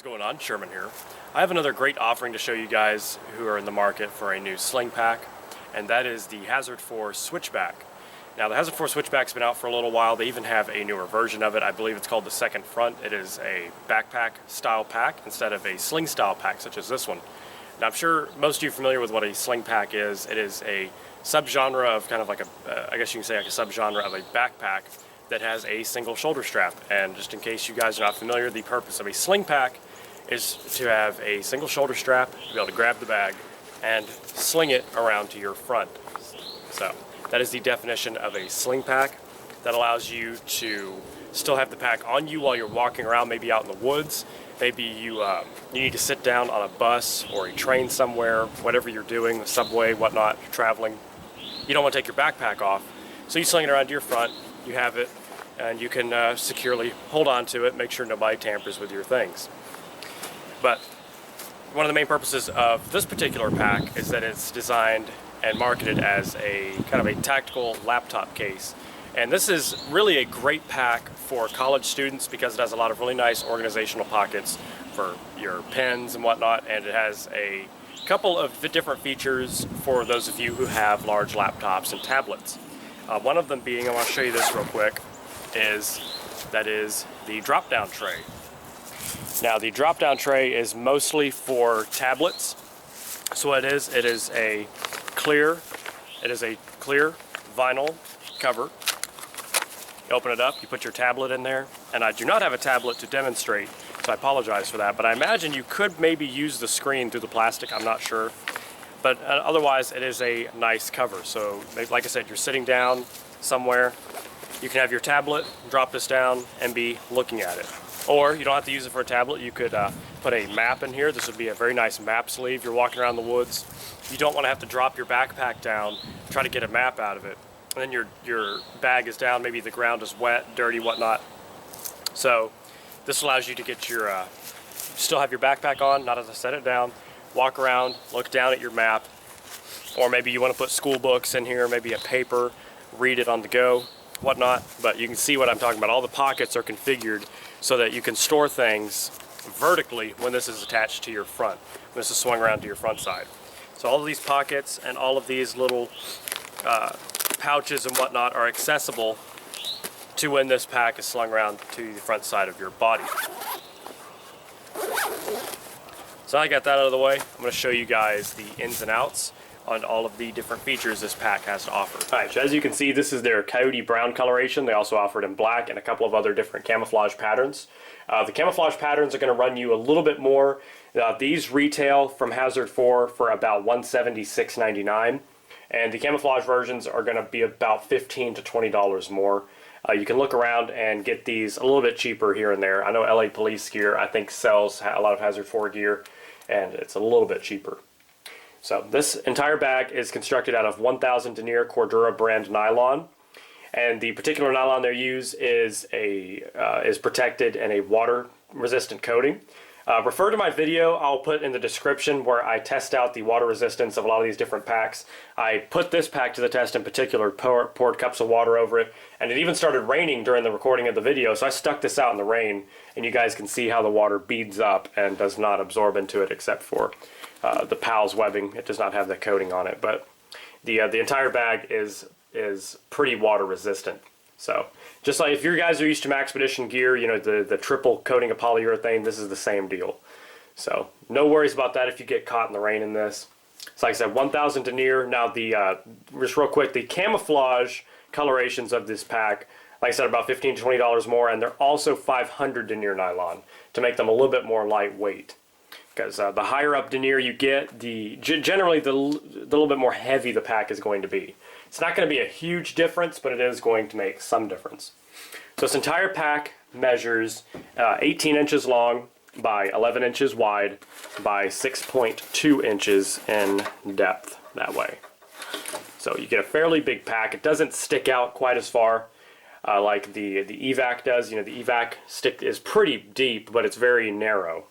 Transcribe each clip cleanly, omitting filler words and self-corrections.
going on? Sherman here. I have another great offering to show you guys who are in the market for a new sling pack, and that is the Hazard 4 Switchback. Now, the Hazard 4 Switchback's been out for a little while. They even have a newer version of it. I believe it's called the Second Front. It is a backpack style pack instead of a sling style pack such as this one. Now, I'm sure most of you are familiar with what a sling pack is. It is a subgenre of kind of like a, I guess you can say like a subgenre of a backpack that has a single shoulder strap. And just in case you guys are not familiar, the purpose of a sling pack is to have a single shoulder strap, to be able to grab the bag and sling it around to your front. So that is the definition of a sling pack. That allows you to still have the pack on you while you're walking around, maybe out in the woods. Maybe you need to sit down on a bus or a train somewhere, whatever you're doing, the subway, whatnot, you're traveling. You don't want to take your backpack off, so you sling it around to your front. You have it, and you can securely hold on to it, make sure nobody tampers with your things. But one of the main purposes of this particular pack is that it's designed and marketed as a kind of a tactical laptop case. And this is really a great pack for college students because it has a lot of really nice organizational pockets for your pens and whatnot, and it has a couple of different features for those of you who have large laptops and tablets. One of them being, I want to show you this real quick, is the drop-down tray. Now, the drop-down tray is mostly for tablets. So what it is a clear vinyl cover. You open it up, you put your tablet in there, and I do not have a tablet to demonstrate, so I apologize for that, but I imagine you could maybe use the screen through the plastic, I'm not sure. But otherwise, it is a nice cover. So, like I said, you're sitting down somewhere, you can have your tablet, drop this down, and be looking at it. Or you don't have to use it for a tablet. You could put a map in here. This would be a very nice map sleeve. You're walking around the woods. You don't want to have to drop your backpack down, try to get a map out of it. And then your bag is down, maybe the ground is wet, dirty, whatnot. So this allows you to get your, still have your backpack on, not as I set it down, walk around, look down at your map, or maybe you want to put school books in here, maybe a paper, read it on the go, whatnot. But you can see what I'm talking about. All the pockets are configured so that you can store things vertically when this is attached to your front, when this is swung around to your front side. So all of these pockets and all of these little pouches and whatnot are accessible to when this pack is slung around to the front side of your body. So I got that out of the way. I'm going to show you guys the ins and outs on all of the different features this pack has to offer. Alright, so as you can see, this is their coyote brown coloration. They also offer it in black and a couple of other different camouflage patterns. The camouflage patterns are going to run you a little bit more. These retail from Hazard 4 for about $176.99, and the camouflage versions are going to be about $15 to $20 more. You can look around and get these a little bit cheaper here and there. I know LA Police gear, I think, sells a lot of Hazard 4 gear, and it's a little bit cheaper. So this entire bag is constructed out of 1000 denier Cordura brand nylon, and the particular nylon they use is protected in a water-resistant coating. Refer to my video I'll put in the description where I test out the water resistance of a lot of these different packs. I put this pack to the test in particular, poured cups of water over it, and it even started raining during the recording of the video, so I stuck this out in the rain, and you guys can see how the water beads up and does not absorb into it except for the PALS webbing. It does not have the coating on it, but the entire bag is pretty water resistant. So just like if you guys are used to Maxpedition gear, you know, the triple coating of polyurethane, this is the same deal. So no worries about that if you get caught in the rain in this. So like I said, 1000 denier. Now just real quick, the camouflage colorations of this pack, like I said, about $15 to $20 more, and they're also 500 denier nylon to make them a little bit more lightweight. Because the higher up denier you get, generally the little bit more heavy the pack is going to be. It's not going to be a huge difference, but it is going to make some difference. So this entire pack measures 18 inches long by 11 inches wide by 6.2 inches in depth that way. So you get a fairly big pack. It doesn't stick out quite as far like the evac does. You know, the evac stick is pretty deep, but it's very narrow.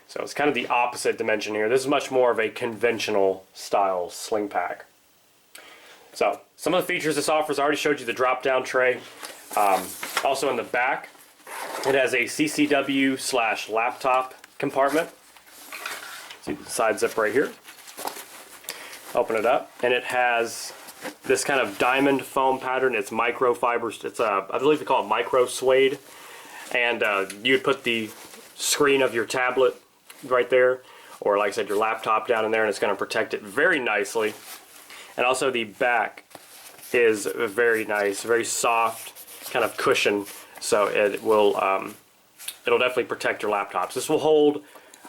So it's kind of the opposite dimension here. This is much more of a conventional style sling pack. So some of the features this offers, I already showed you the drop down tray. Also in the back, it has a CCW/laptop compartment. See the side zip right here. Open it up, and it has this kind of diamond foam pattern. It's microfibers. It's I believe they call it micro suede. And you'd put the screen of your tablet right there, or like I said, your laptop down in there, and it's going to protect it very nicely. And also the back is very nice, very soft, kind of cushion, so it will it'll definitely protect your laptops. This will hold,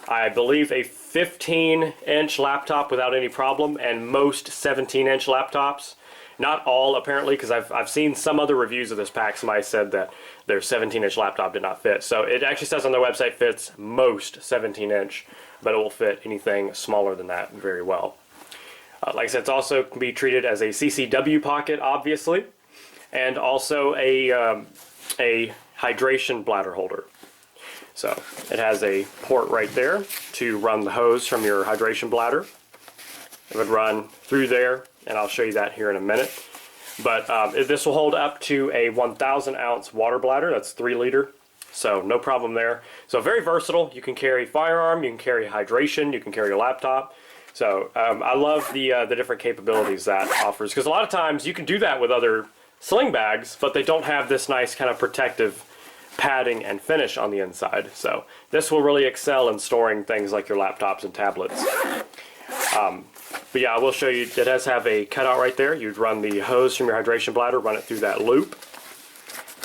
I believe, a 15-inch laptop without any problem, and most 17-inch laptops. Not all, apparently, because I've seen some other reviews of this pack. Somebody said that their 17-inch laptop did not fit. So it actually says on their website fits most 17-inch, but it will fit anything smaller than that very well. Like I said, it's also can be treated as a CCW pocket, obviously, and also a hydration bladder holder. So it has a port right there to run the hose from your hydration bladder. It would run through there, and I'll show you that here in a minute. But this will hold up to a 1,000 ounce water bladder. That's 3 liter, so no problem there. So very versatile. You can carry firearm, you can carry hydration, you can carry your laptop. So I love the different capabilities that offers, because a lot of times you can do that with other sling bags, but they don't have this nice kind of protective padding and finish on the inside. So this will really excel in storing things like your laptops and tablets. But yeah, I will show you, it does have a cutout right there. You'd run the hose from your hydration bladder, run it through that loop,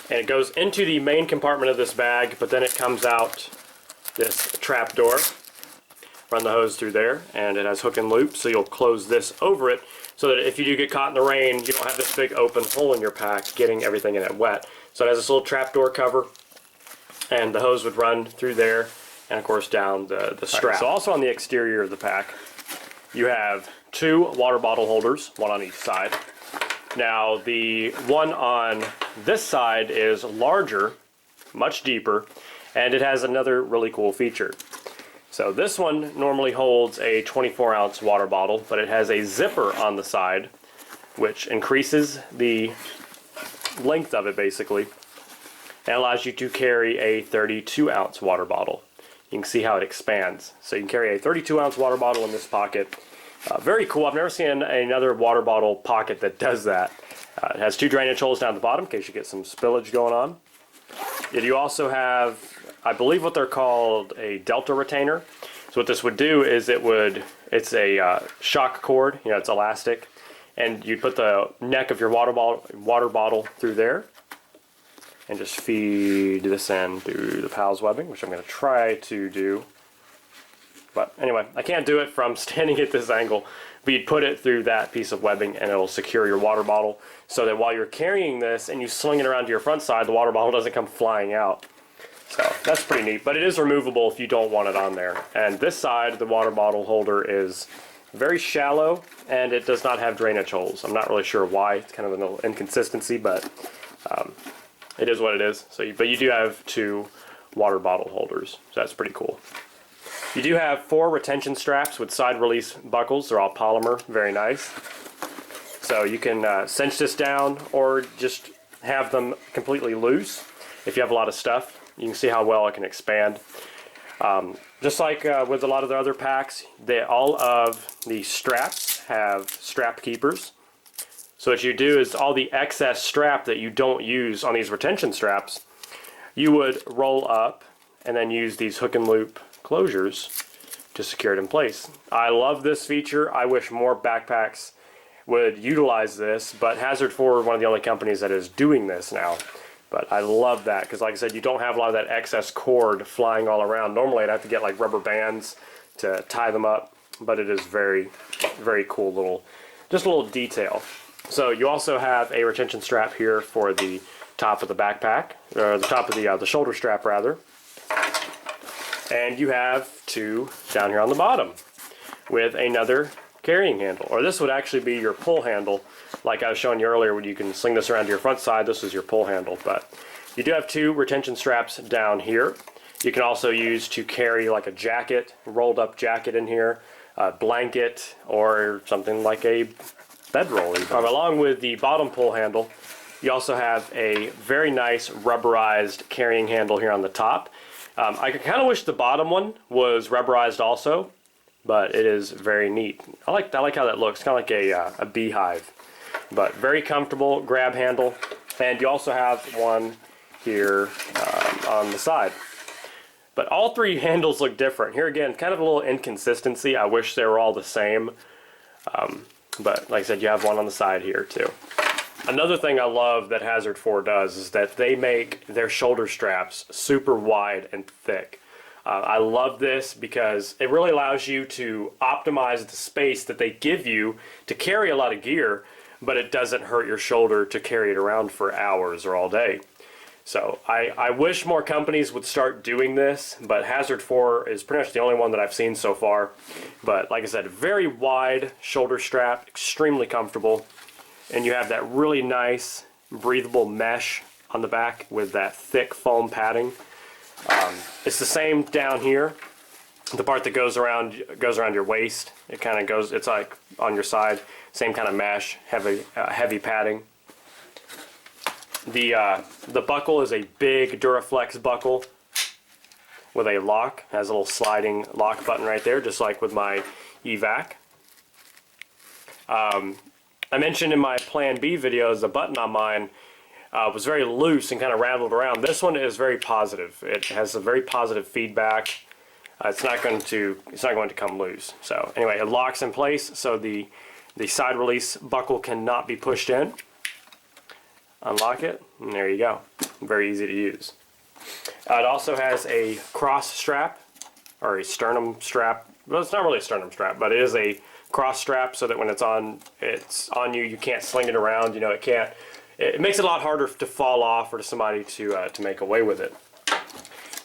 and it goes into the main compartment of this bag, but then it comes out this trap door. Run the hose through there, and it has hook and loop, so you'll close this over it so that if you do get caught in the rain, you don't have this big open hole in your pack getting everything in it wet. So it has this little trap door cover, and the hose would run through there, and of course down the strap. Right, so also on the exterior of the pack, you have 2 water bottle holders, one on each side. Now the one on this side is larger, much deeper, and it has another really cool feature. So this one normally holds a 24-ounce water bottle, but it has a zipper on the side, which increases the length of it basically, and allows you to carry a 32-ounce water bottle. You can see how it expands. So you can carry a 32-ounce water bottle in this pocket. Very cool. I've never seen another water bottle pocket that does that. It has 2 drainage holes down the bottom in case you get some spillage going on. You also have, I believe what they're called, a delta retainer. So what this would do is it's a shock cord, it's elastic, and you put the neck of your water bottle through there and just feed this in through the PALS webbing, which I'm going to try to do. But anyway, I can't do it from standing at this angle, but you'd put it through that piece of webbing and it'll secure your water bottle so that while you're carrying this and you sling it around to your front side, the water bottle doesn't come flying out. So that's pretty neat, but it is removable if you don't want it on there. And this side, the water bottle holder is very shallow and it does not have drainage holes. I'm not really sure why. It's kind of an inconsistency, but it is what it is. So, but you do have 2 water bottle holders, so that's pretty cool. You do have 4 retention straps with side release buckles. They're all polymer, very nice. So you can cinch this down or just have them completely loose if you have a lot of stuff. You can see how well it can expand. Just like with a lot of the other packs, all of the straps have strap keepers. So what you do is all the excess strap that you don't use on these retention straps, you would roll up and then use these hook and loop closures to secure it in place. I love this feature. I wish more backpacks would utilize this, but Hazard Forward, one of the only companies that is doing this now. But I love that because, like I said, you don't have a lot of that excess cord flying all around. Normally I'd have to get like rubber bands to tie them up, but it is very, very cool just a little detail. So you also have a retention strap here for the top of the backpack, or the top of the shoulder strap rather. And you have 2 down here on the bottom with another carrying handle, or this would actually be your pull handle, like I was showing you earlier, when you can sling this around to your front side. This is your pull handle, but you do have 2 retention straps down here. You can also use to carry like a jacket, rolled up jacket in here, a blanket, or something like a bedroll. Along with the bottom pull handle, you also have a very nice rubberized carrying handle here on the top. I kind of wish the bottom one was rubberized also, but it is very neat. I like how that looks, kind of like a beehive, but very comfortable grab handle. And you also have one here on the side. But all three handles look different. Here again, kind of a little inconsistency. I wish they were all the same. But like I said, you have one on the side here too. Another thing I love that Hazard 4 does is that they make their shoulder straps super wide and thick. I love this because it really allows you to optimize the space that they give you to carry a lot of gear, but it doesn't hurt your shoulder to carry it around for hours or all day. So I wish more companies would start doing this, but Hazard 4 is pretty much the only one that I've seen so far. But like I said, very wide shoulder strap, extremely comfortable, and you have that really nice breathable mesh on the back with that thick foam padding. It's the same down here. The part that goes around your waist, it kind of goes, it's like on your side, same kind of mesh, heavy padding. The buckle is a big Duraflex buckle with a lock. It has a little sliding lock button right there, just like with my evac. I mentioned in my Plan B videos the button on mine was very loose and kind of rattled around. This one is very positive. It has a very positive feedback. It's not going to come loose. So anyway, it locks in place, so the side release buckle cannot be pushed in. Unlock it, and there you go. Very easy to use. It also has a cross strap, or a sternum strap. Well, it's not really a sternum strap, but it is a cross strap so that when it's on you, you can't sling it around. You know, it makes it a lot harder to fall off or to somebody to make away with it.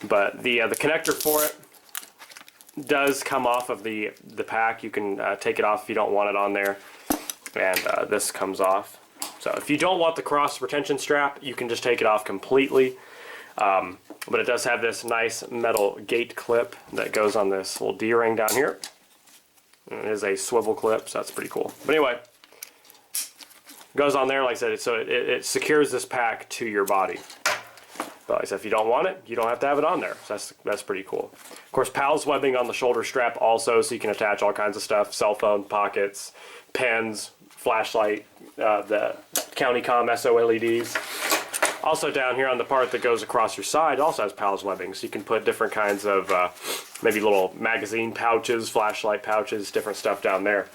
But the connector for it does come off of the pack. You can take it off if you don't want it on there, and this comes off. So if you don't want the cross retention strap, you can just take it off completely. But it does have this nice metal gate clip that goes on this little D-ring down here. And it is a swivel clip, so that's pretty cool. But anyway, goes on there, like I said, so it secures this pack to your body. But like I said, if you don't want it, you don't have to have it on there. So that's pretty cool. Of course, PALS webbing on the shoulder strap also, so you can attach all kinds of stuff: cell phone, pockets, pens, flashlight, the CountyCom SO LEDs. Also down here on the part that goes across your side also has PALS webbing, so you can put different kinds of maybe little magazine pouches, flashlight pouches, different stuff down there.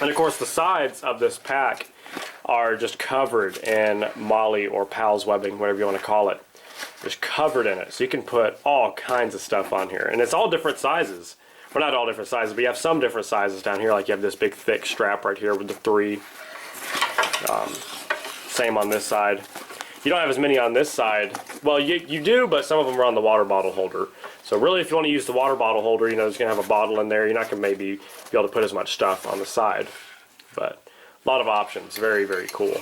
And of course the sides of this pack are just covered in MOLLE or PALS webbing, whatever you want to call it. Just covered in it, so you can put all kinds of stuff on here, and it's all different sizes. Well, not all different sizes, but you have some different sizes down here. Like you have this big thick strap right here with the 3. Same on this side. You don't have as many on this side. Well, you do, but some of them are on the water bottle holder. So really, if you want to use the water bottle holder, you know, it's going to have a bottle in there. You're not going to maybe be able to put as much stuff on the side. But a lot of options. Very, very cool.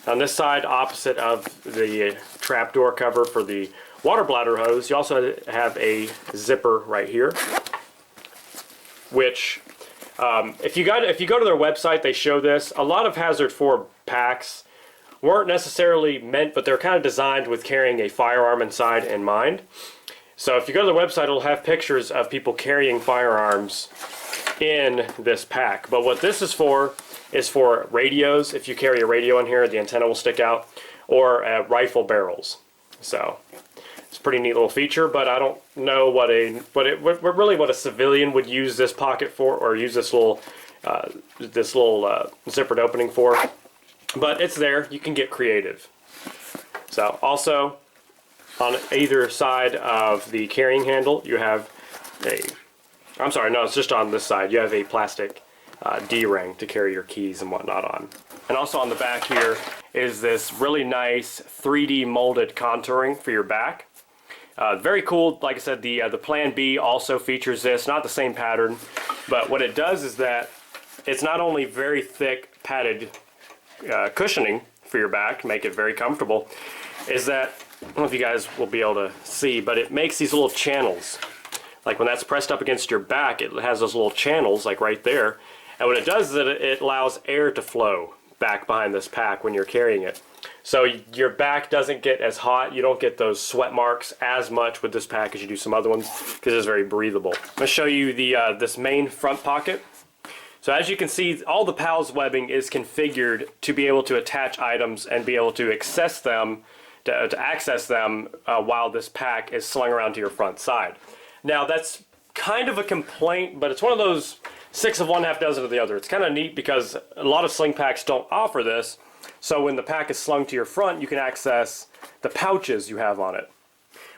On this side, opposite of the trap door cover for the water bladder hose, you also have a zipper right here, which if you go to their website, they show this. A lot of Hazard 4 packs weren't necessarily meant, but they're kind of designed with carrying a firearm inside in mind. So if you go to the website, it'll have pictures of people carrying firearms in this pack. But what this is for radios. If you carry a radio in here, the antenna will stick out, or rifle barrels. So it's a pretty neat little feature, but I don't know what a civilian would use this pocket for, or use this little zippered opening for. But it's there. You can get creative. So also on either side of the carrying handle, you have I'm sorry, no, it's just on this side. You have a plastic D-ring to carry your keys and whatnot on. And also on the back here is this really nice 3D molded contouring for your back. Very cool. Like I said, the Plan B also features this. Not the same pattern, but what it does is that it's not only very thick padded cushioning for your back to make it very comfortable, is that, I don't know if you guys will be able to see, but it makes these little channels. Like when that's pressed up against your back, it has those little channels like right there. And what it does is that it allows air to flow back behind this pack when you're carrying it. So your back doesn't get as hot. You don't get those sweat marks as much with this pack as you do some other ones because it's very breathable. I'm going to show you the this main front pocket. So as you can see, all the PALS webbing is configured to be able to attach items and be able to access them, while this pack is slung around to your front side. Now that's kind of a complaint, but it's one of those 6 of one, half dozen of the other. It's kind of neat because a lot of sling packs don't offer this. So when the pack is slung to your front, you can access the pouches you have on it.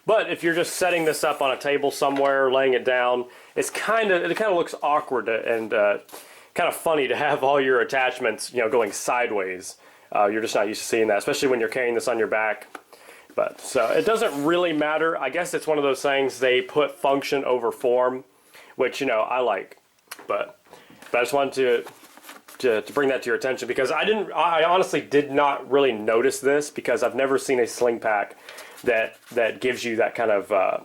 But if you're just setting this up on a table somewhere, laying it down, it kind of looks awkward and kind of funny to have all your attachments, going sideways. You're just not used to seeing that, especially when you're carrying this on your back. But so it doesn't really matter. I guess it's one of those things they put function over form, which I like. But I just wanted to bring that to your attention because I honestly did not really notice this because I've never seen a sling pack that gives you that kind of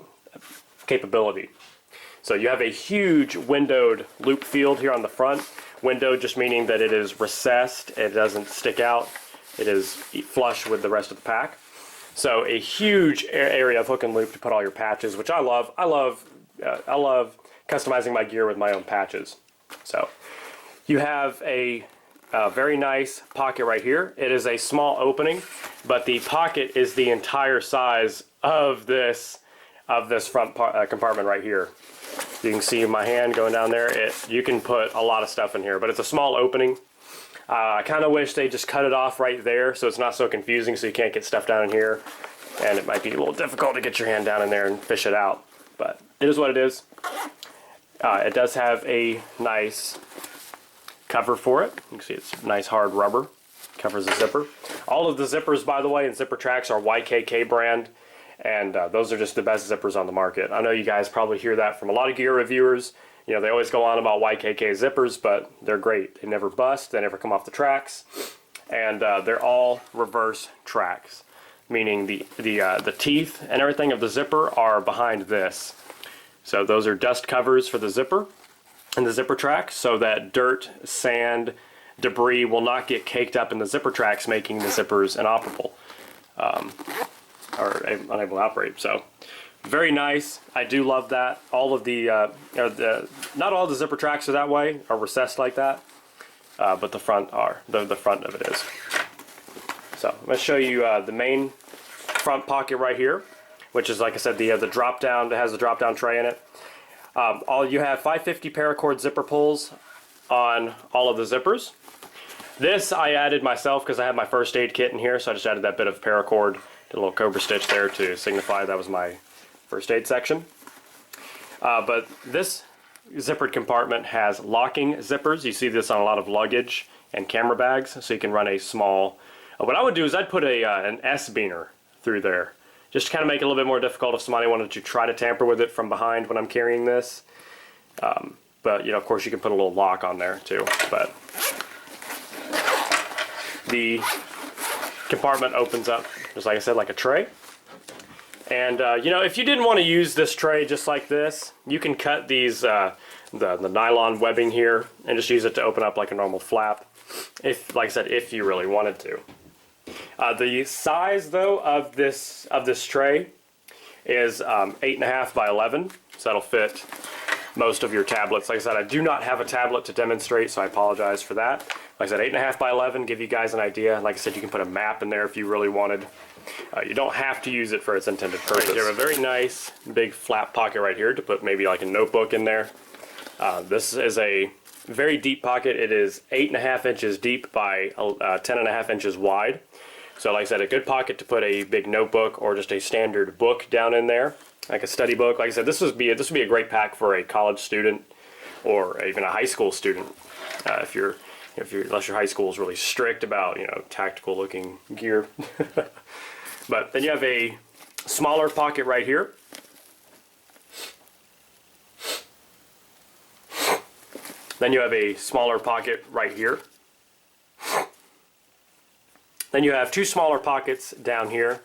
capability. So you have a huge windowed loop field here on the front. Windowed just meaning that it is recessed, it doesn't stick out, it is flush with the rest of the pack. So a huge area of hook and loop to put all your patches, which I love. I love customizing my gear with my own patches. So you have a very nice pocket right here. It is a small opening, but the pocket is the entire size of this front compartment right here. You can see my hand going down there. You can put a lot of stuff in here, but it's a small opening. I kind of wish they just cut it off right there so it's not so confusing so you can't get stuff down in here. And it might be a little difficult to get your hand down in there and fish it out. But it is what it is. It does have a nice cover for it. You can see it's nice hard rubber. Covers the zipper. All of the zippers, by the way, and zipper tracks are YKK brand. And those are just the best zippers on the market. I know you guys probably hear that from a lot of gear reviewers. They always go on about YKK zippers, but they're great. They never bust, they never come off the tracks, and they're all reverse tracks, meaning the teeth and everything of the zipper are behind this. So those are dust covers for the zipper and the zipper track, so that dirt, sand, debris will not get caked up in the zipper tracks, making the zippers inoperable. Or unable to operate. So very nice. I do love that. All of not all the zipper tracks are that way, are recessed like that, but the front are. The front of it is. So I'm going to show you the main front pocket right here, which is, like I said, the drop down. That has the drop down tray in it. You have 550 paracord zipper pulls on all of the zippers. This I added myself because I had my first aid kit in here, so I just added that bit of paracord. A little cobra stitch there to signify that was my first aid section. But this zippered compartment has locking zippers. You see this on a lot of luggage and camera bags, so you can run a small. What I would do is I'd put an S-beaner through there, just to kind of make it a little bit more difficult if somebody wanted to try to tamper with it from behind when I'm carrying this. But of course, you can put a little lock on there too. But the compartment opens up just like I said, like a tray. And if you didn't want to use this tray just like this, you can cut these the nylon webbing here and just use it to open up like a normal flap, like I said, if you really wanted to. The size though of this tray is 8.5 by 11, so that'll fit most of your tablets. Like I said, I do not have a tablet to demonstrate, so I apologize for that. Like I said, 8.5 by 11, give you guys an idea. Like I said, you can put a map in there if you really wanted. You don't have to use it for its intended purpose. You have a very nice big flap pocket right here to put maybe like a notebook in there. This is a very deep pocket. It is 8.5 inches deep by 10.5 inches wide. So like I said, a good pocket to put a big notebook or just a standard book down in there, like a study book. Like I said, this would be a great pack for a college student or even a high school student, unless your high school is really strict about tactical looking gear. But then you have a smaller pocket right here. Then you have a smaller pocket right here. Then you have two smaller pockets down here.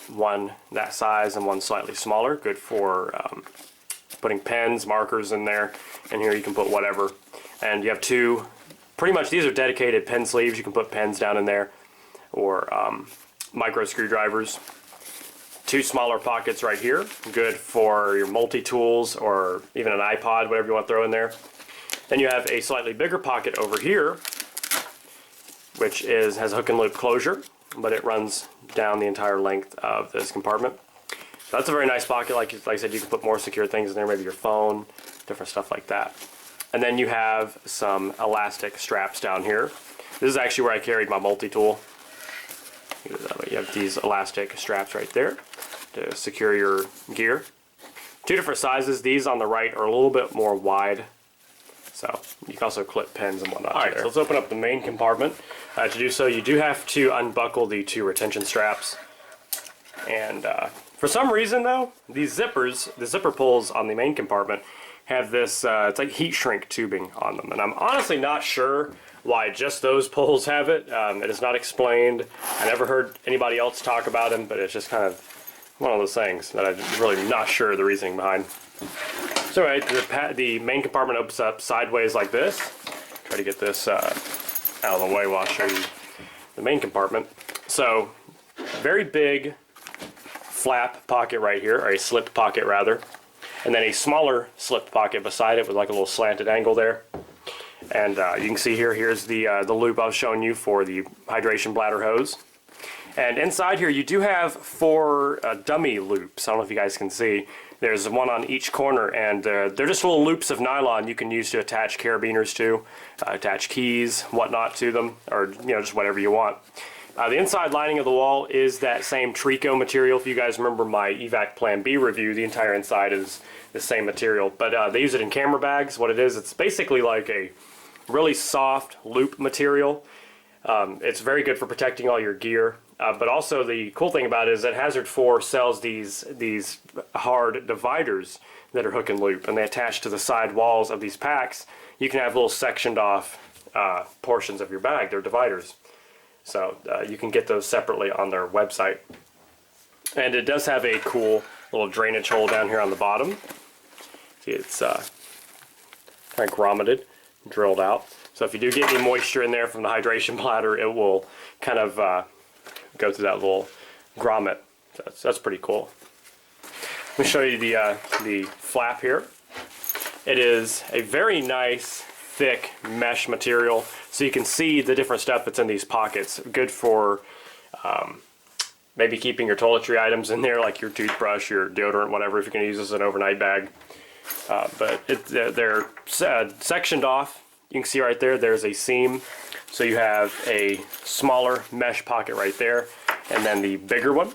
One that size and one slightly smaller, good for putting pens, markers in there. And here you can put whatever. And you have two, pretty much these are dedicated pen sleeves. You can put pens down in there. or micro screwdrivers. 2 smaller pockets right here, good for your multi-tools or even an iPod, whatever you want to throw in there. Then you have a slightly bigger pocket over here, which has a hook and loop closure, but it runs down the entire length of this compartment. So that's a very nice pocket. Like I said, you can put more secure things in there, maybe your phone, different stuff like that. And then you have some elastic straps down here. This is actually where I carried my multi-tool. You have these elastic straps right there to secure your gear. 2 different sizes. These on the right are a little bit more wide, so you can also clip pins and whatnot. Alright, so let's open up the main compartment. To do so, you do have to unbuckle the 2 retention straps. And for some reason though, these zippers, the zipper pulls on the main compartment, have this, it's like heat shrink tubing on them. And I'm honestly not sure why just those poles have it. It is not explained. I never heard anybody else talk about them, but it's just kind of one of those things that I'm really not sure the reasoning behind. So anyway, the main compartment opens up sideways like this. Try to get this out of the way while I show you the main compartment. So very big flap pocket right here, or a slip pocket rather, and then a smaller slip pocket beside it with like a little slanted angle there. And you can see here's the loop I was showing you for the hydration bladder hose. And inside here you do have 4 dummy loops. I don't know if you guys can see. There's one on each corner, and they're just little loops of nylon you can use to attach carabiners to, attach keys, whatnot to them, or just whatever you want. The inside lining of the wall is that same Trico material. If you guys remember my EVAC Plan B review, the entire inside is the same material. But they use it in camera bags. What it is, it's basically like a really soft loop material. It's very good for protecting all your gear. But also the cool thing about it is that Hazard 4 sells these hard dividers that are hook and loop, and they attach to the side walls of these packs. You can have little sectioned off portions of your bag. They're dividers. So you can get those separately on their website. And it does have a cool little drainage hole down here on the bottom. See, it's kind of grommeted, drilled out. So if you do get any moisture in there from the hydration bladder, it will kind of go through that little grommet. So that's pretty cool. Let me show you the flap here. It is a very nice thick mesh material, so you can see the different stuff that's in these pockets. Good for maybe keeping your toiletry items in there, like your toothbrush, your deodorant, whatever, if you're going to use this as an overnight bag. But they're sectioned off. You can see right there, there's a seam. So you have a smaller mesh pocket right there, and then the bigger one.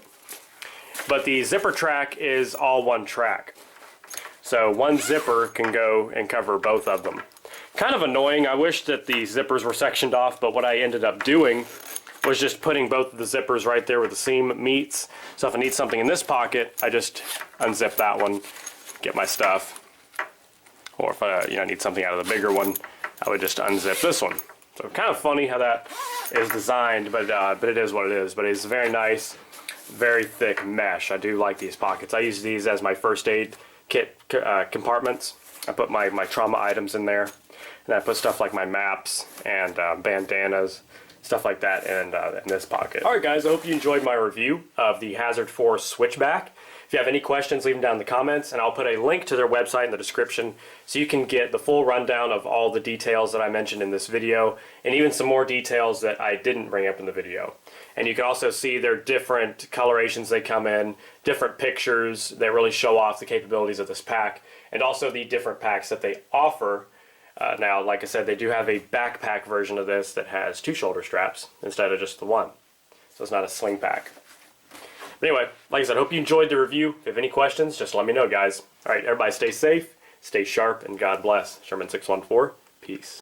But the zipper track is all one track. So one zipper can go and cover both of them. Kind of annoying. I wish that the zippers were sectioned off, but what I ended up doing was just putting both of the zippers right there where the seam meets. So if I need something in this pocket, I just unzip that one, get my stuff. Or if I need something out of the bigger one, I would just unzip this one. So kind of funny how that is designed, but it is what it is. But it's very nice, very thick mesh. I do like these pockets. I use these as my first aid kit compartments. I put my trauma items in there, and I put stuff like my maps and bandanas, stuff like that in this pocket. Alright guys, I hope you enjoyed my review of the Hazard 4 Switchback. If you have any questions, leave them down in the comments, and I'll put a link to their website in the description so you can get the full rundown of all the details that I mentioned in this video, and even some more details that I didn't bring up in the video. And you can also see their different colorations they come in, different pictures that really show off the capabilities of this pack, and also the different packs that they offer. Now, like I said, they do have a backpack version of this that has 2 shoulder straps instead of just the one. So it's not a sling pack. But anyway, like I said, I hope you enjoyed the review. If you have any questions, just let me know, guys. Alright, everybody stay safe, stay sharp, and God bless. Sherman614, peace.